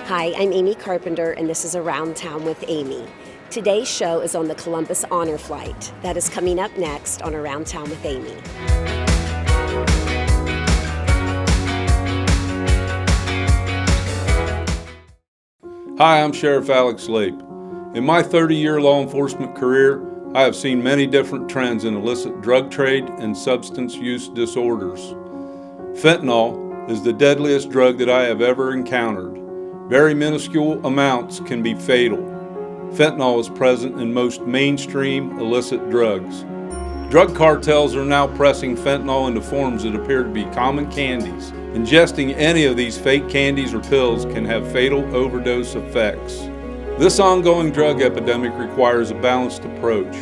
Hi, I'm Amy Carpenter, and this is Around Towne with Amy. Today's show is on the Columbus Honor Flight. That is coming up next on Around Towne with Amy. Hi, I'm Sheriff Alex Lape. In my 30-year law enforcement career, I have seen many different trends in illicit drug trade and substance use disorders. Fentanyl is the deadliest drug that I have ever encountered. Very minuscule amounts can be fatal. Fentanyl is present in most mainstream illicit drugs. Drug cartels are now pressing fentanyl into forms that appear to be common candies. Ingesting any of these fake candies or pills can have fatal overdose effects. This ongoing drug epidemic requires a balanced approach.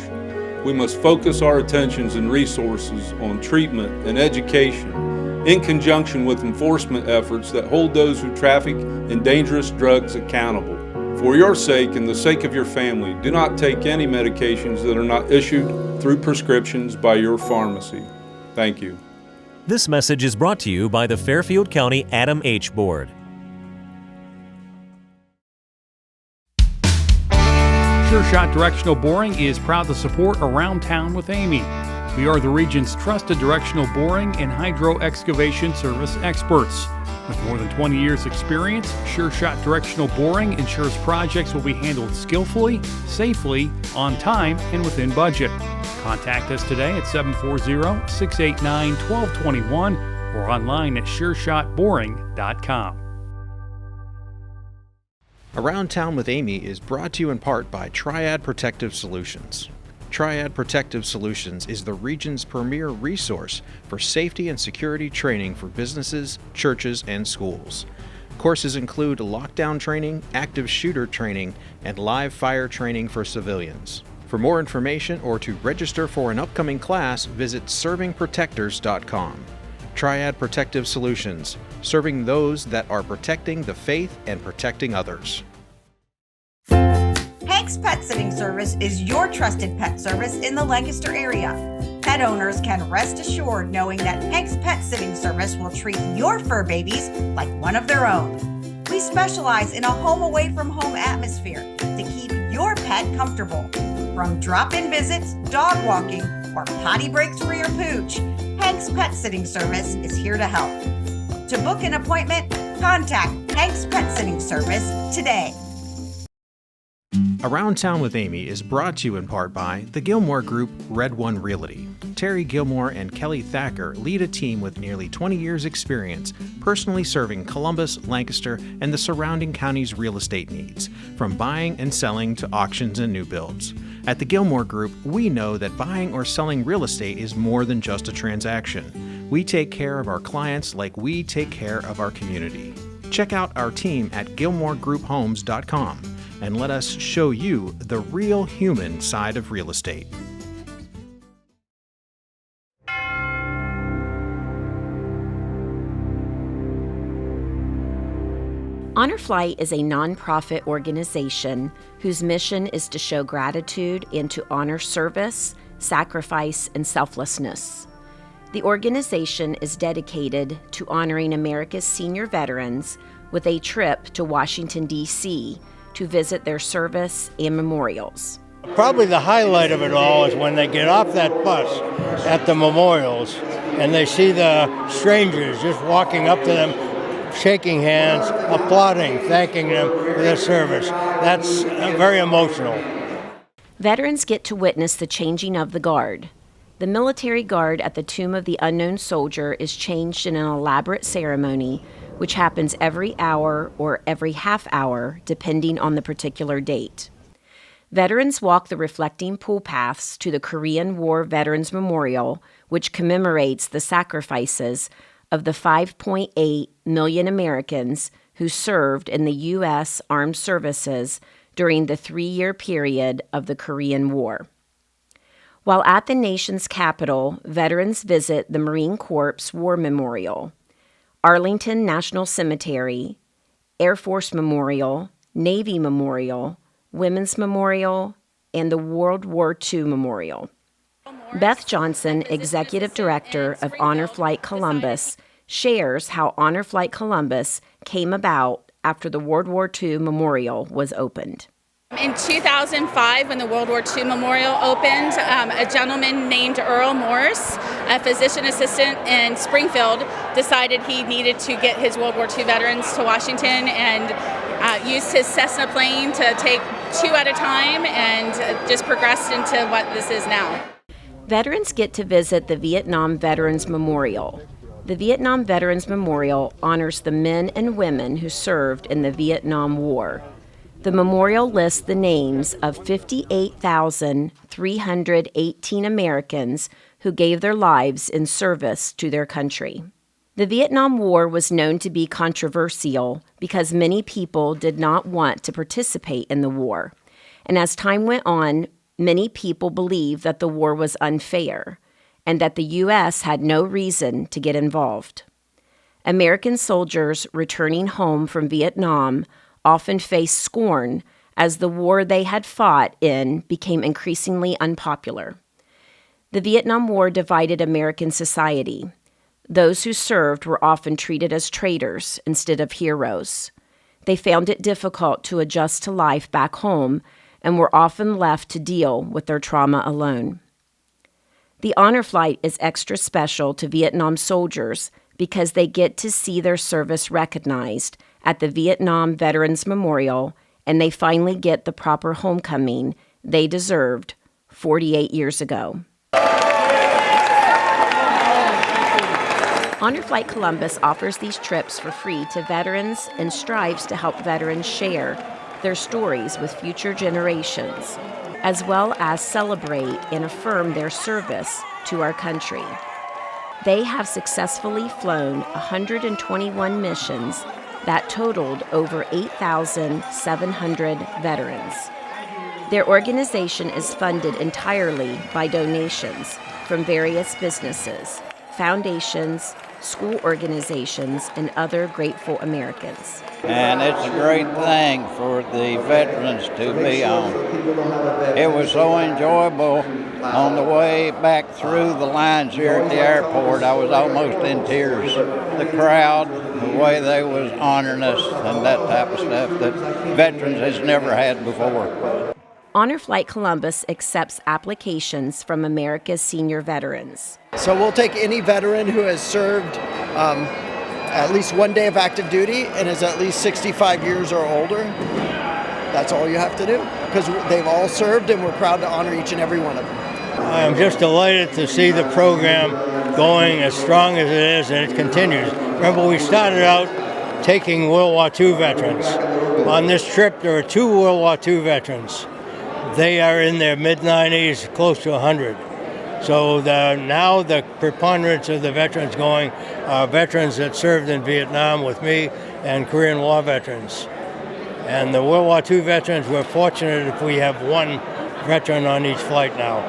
We must focus our attentions and resources on treatment and education, in conjunction with enforcement efforts that hold those who traffic in dangerous drugs accountable. For your sake and the sake of your family, do not take any medications that are not issued through prescriptions by your pharmacy. Thank you. This message is brought to you by the Fairfield County Adam H. Board. Sure Shot Directional Boring is proud to support Around Towne with Amy. We are the region's trusted directional boring and hydro excavation service experts. With more than 20 years' experience, Sure Shot Directional Boring ensures projects will be handled skillfully, safely, on time, and within budget. Contact us today at 740-689-1221 or online at sureshotboring.com. Around Towne with Amy is brought to you in part by Triad Protective Solutions. Triad Protective Solutions is the region's premier resource for safety and security training for businesses, churches, and schools. Courses include lockdown training, active shooter training, and live fire training for civilians. For more information or to register for an upcoming class, visit servingprotectors.com. Triad Protective Solutions, serving those that are protecting the faith and protecting others. Hank's Pet Sitting Service is your trusted pet service in the Lancaster area. Pet owners can rest assured knowing that Hank's Pet Sitting Service will treat your fur babies like one of their own. We specialize in a home away from home atmosphere to keep your pet comfortable. From drop-in visits, dog walking, or potty breaks for your pooch, Hank's Pet Sitting Service is here to help. To book an appointment, contact Hank's Pet Sitting Service today. Around Towne with Amy is brought to you in part by the Gilmore Group Red One Realty. Terry Gilmore and Kelly Thacker lead a team with nearly 20 years' experience personally serving Columbus, Lancaster, and the surrounding counties' real estate needs, from buying and selling to auctions and new builds. At the Gilmore Group, we know that buying or selling real estate is more than just a transaction. We take care of our clients like we take care of our community. Check out our team at GilmoreGroupHomes.com. and let us show you the real human side of real estate. Honor Flight is a nonprofit organization whose mission is to show gratitude and to honor service, sacrifice, and selflessness. The organization is dedicated to honoring America's senior veterans with a trip to Washington, D.C., to visit their service and memorials. Probably the highlight of it all is when they get off that bus at the memorials and they see the strangers just walking up to them, shaking hands, applauding, thanking them for their service. That's very emotional. Veterans get to witness the changing of the guard. The military guard at the Tomb of the Unknown Soldier is changed in an elaborate ceremony which happens every hour or every half hour, depending on the particular date. Veterans walk the reflecting pool paths to the Korean War Veterans Memorial, which commemorates the sacrifices of the 5.8 million Americans who served in the U.S. Armed Services during the 3-year period of the Korean War. While at the nation's capital, veterans visit the Marine Corps War Memorial, Arlington National Cemetery, Air Force Memorial, Navy Memorial, Women's Memorial, and the World War II Memorial. Beth Johnson, Executive Director of Honor Flight Columbus, shares how Honor Flight Columbus came about after the World War II Memorial was opened. In 2005, when the World War II Memorial opened, a gentleman named Earl Morse, a physician assistant in Springfield, decided he needed to get his World War II veterans to Washington and used his Cessna plane to take 2 at a time and just progressed into what this is now. Veterans get to visit the Vietnam Veterans Memorial. The Vietnam Veterans Memorial honors the men and women who served in the Vietnam War. The memorial lists the names of 58,318 Americans who gave their lives in service to their country. The Vietnam War was known to be controversial because many people did not want to participate in the war. And as time went on, many people believed that the war was unfair and that the U.S. had no reason to get involved. American soldiers returning home from Vietnam often faced scorn as the war they had fought in became increasingly unpopular. The Vietnam War divided American society. Those who served were often treated as traitors instead of heroes. They found it difficult to adjust to life back home and were often left to deal with their trauma alone. The honor flight is extra special to Vietnam soldiers because they get to see their service recognized at the Vietnam Veterans Memorial, and they finally get the proper homecoming they deserved 48 years ago. Honor Flight Columbus offers these trips for free to veterans and strives to help veterans share their stories with future generations, as well as celebrate and affirm their service to our country. They have successfully flown 121 missions that totaled over 8,700 veterans. Their organization is funded entirely by donations from various businesses, foundations, school organizations, and other grateful Americans. And it's a great thing for the veterans to be on. It was so enjoyable on the way back through the lines here at the airport. I was almost in tears. The crowd, the way they was honoring us and that type of stuff that veterans has never had before. Honor Flight Columbus accepts applications from America's senior veterans. So we'll take any veteran who has served at least one day of active duty and is at least 65 years or older. That's all you have to do, because they've all served and we're proud to honor each and every one of them. I'm just delighted to see the program going as strong as it is, and it continues. Remember, we started out taking World War II veterans. On this trip, there are 2 World War II veterans. They are in their mid-90s, close to 100. So now the preponderance of the veterans going are veterans that served in Vietnam with me and Korean War veterans. And the World War II veterans, we're fortunate if we have 1 veteran on each flight now.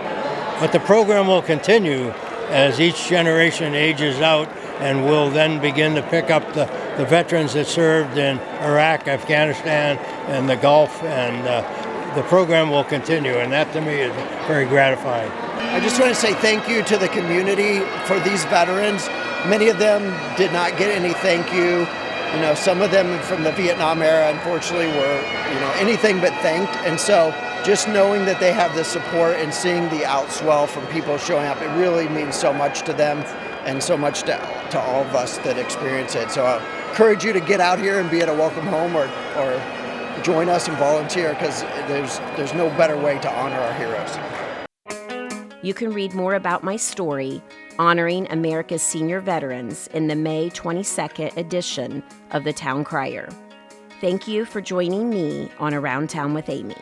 But the program will continue as each generation ages out, and we'll then begin to pick up the veterans that served in Iraq, Afghanistan, and the Gulf, and the program will continue, and that to me is very gratifying. I just want to say thank you to the community for these veterans. Many of them did not get any thank you. You know, some of them from the Vietnam era, unfortunately, were, anything but thanked. And so just knowing that they have the support and seeing the outswell from people showing up, it really means so much to them and so much to all of us that experience it. So I encourage you to get out here and be at a welcome home or join us and volunteer, because there's no better way to honor our heroes. You can read more about my story, Honoring America's Senior Veterans, in the May 22nd edition of the Town Crier. Thank you for joining me on Around Town with Amy.